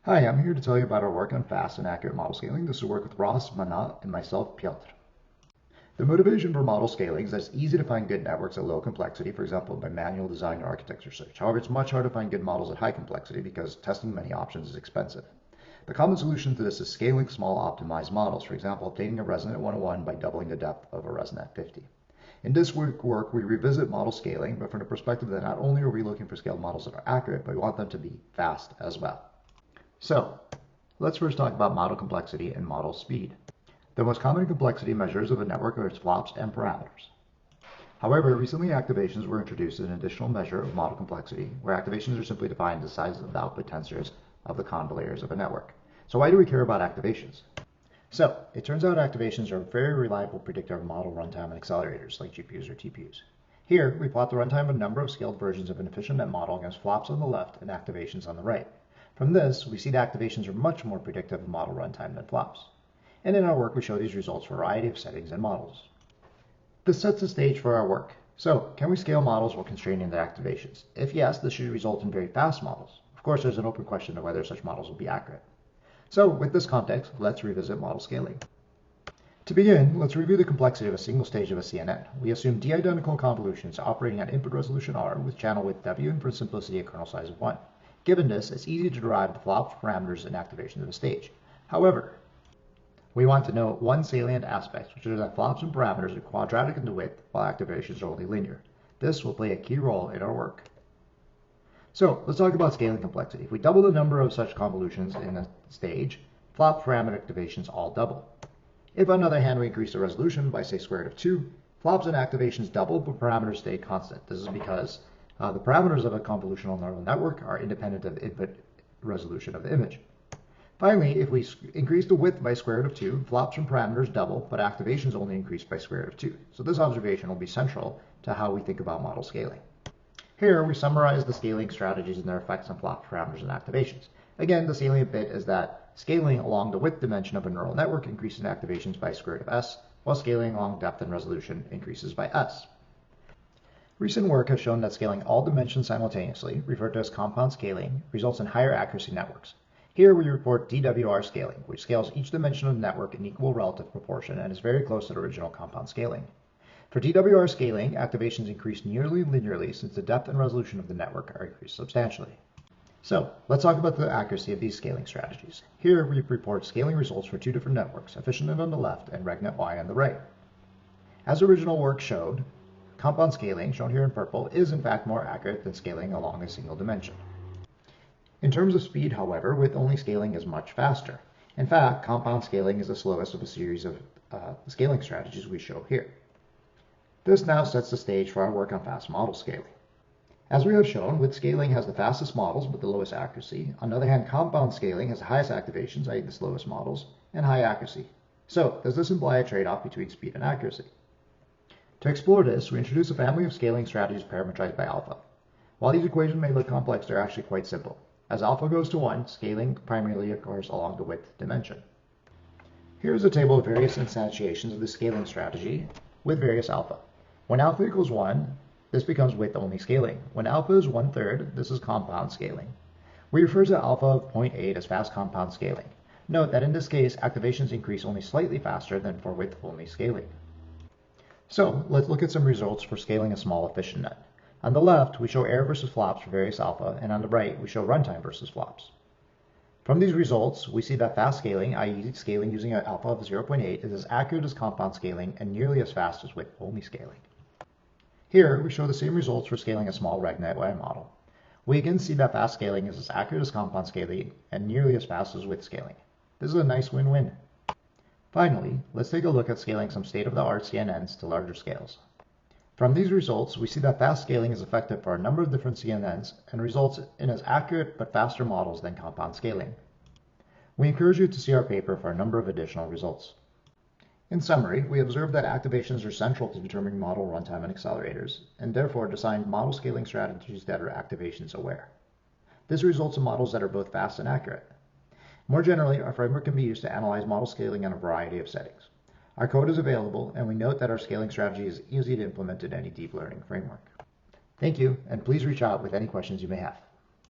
Hi, I'm here to tell you about our work on fast and accurate model scaling. This is work with Ross, Mannat, and myself, Piotr. The motivation for model scaling is that it's easy to find good networks at low complexity, for example, by manual design or architecture search. However, it's much harder to find good models at high complexity because testing many options is expensive. The common solution to this is scaling small optimized models, for example, updating a ResNet 101 by doubling the depth of a ResNet 50. In this work, we revisit model scaling, but from the perspective that not only are we looking for scaled models that are accurate, but we want them to be fast as well. So, let's first talk about model complexity and model speed. The most common complexity measures of a network are its flops and parameters. However, recently activations were introduced as an additional measure of model complexity, where activations are simply defined as the size of the output tensors of the conv layers of a network. So why do we care about activations? So, it turns out activations are a very reliable predictor of model runtime and accelerators, like GPUs or TPUs. Here, we plot the runtime of a number of scaled versions of an EfficientNet model against flops on the left and activations on the right. From this, we see that activations are much more predictive of model runtime than flops. And in our work, we show these results for a variety of settings and models. This sets the stage for our work. So, can we scale models while constraining their activations? If yes, this should result in very fast models. Of course, there's an open question of whether such models will be accurate. So, with this context, let's revisit model scaling. To begin, let's review the complexity of a single stage of a CNN. We assume d-identical convolutions operating at input resolution R with channel width W and for simplicity a kernel size of 1. Given this, it's easy to derive the flops, parameters, and activations of a stage. However, we want to know one salient aspect, which is that flops and parameters are quadratic in the width, while activations are only linear. This will play a key role in our work. So, let's talk about scaling complexity. If we double the number of such convolutions in a stage, flop, parameter, activations all double. If, on the other hand, we increase the resolution by, say, square root of 2, flops and activations double, but parameters stay constant. This is because the parameters of a convolutional neural network are independent of input resolution of the image. Finally, if we increase the width by square root of 2, flops and parameters double, but activations only increase by square root of 2. So this observation will be central to how we think about model scaling. Here, we summarize the scaling strategies and their effects on flops, parameters, and activations. Again, the salient bit is that scaling along the width dimension of a neural network increases activations by square root of s, while scaling along depth and resolution increases by s. Recent work has shown that scaling all dimensions simultaneously, referred to as compound scaling, results in higher accuracy networks. Here we report DWR scaling, which scales each dimension of the network in equal relative proportion and is very close to the original compound scaling. For DWR scaling, activations increase nearly linearly since the depth and resolution of the network are increased substantially. So, let's talk about the accuracy of these scaling strategies. Here we report scaling results for two different networks, EfficientNet on the left and RegNet Y on the right. As original work showed, compound scaling, shown here in purple, is in fact more accurate than scaling along a single dimension. In terms of speed, however, width-only scaling is much faster. In fact, compound scaling is the slowest of a series of scaling strategies we show here. This now sets the stage for our work on fast model scaling. As we have shown, width scaling has the fastest models but the lowest accuracy. On the other hand, compound scaling has the highest activations, i.e. the slowest models, and high accuracy. So, does this imply a trade-off between speed and accuracy? To explore this, we introduce a family of scaling strategies parameterized by alpha. While these equations may look complex, they're actually quite simple. As alpha goes to 1, scaling primarily occurs along the width dimension. Here is a table of various instantiations of the scaling strategy with various alpha. When alpha equals 1, this becomes width-only scaling. When alpha is 1/3, this is compound scaling. We refer to alpha of 0.8 as fast compound scaling. Note that in this case, activations increase only slightly faster than for width-only scaling. So, let's look at some results for scaling a small EfficientNet. On the left, we show error versus flops for various alpha, and on the right, we show runtime versus flops. From these results, we see that fast scaling, i.e. scaling using an alpha of 0.8, is as accurate as compound scaling and nearly as fast as width-only scaling. Here, we show the same results for scaling a small RegNet Y model. We again see that fast scaling is as accurate as compound scaling and nearly as fast as width scaling. This is a nice win-win. Finally, let's take a look at scaling some state-of-the-art CNNs to larger scales. From these results, we see that fast scaling is effective for a number of different CNNs and results in as accurate but faster models than compound scaling. We encourage you to see our paper for a number of additional results. In summary, we observed that activations are central to determining model runtime and accelerators, and therefore designed model scaling strategies that are activations aware. This results in models that are both fast and accurate. More generally, our framework can be used to analyze model scaling in a variety of settings. Our code is available, and we note that our scaling strategy is easy to implement in any deep learning framework. Thank you, and please reach out with any questions you may have.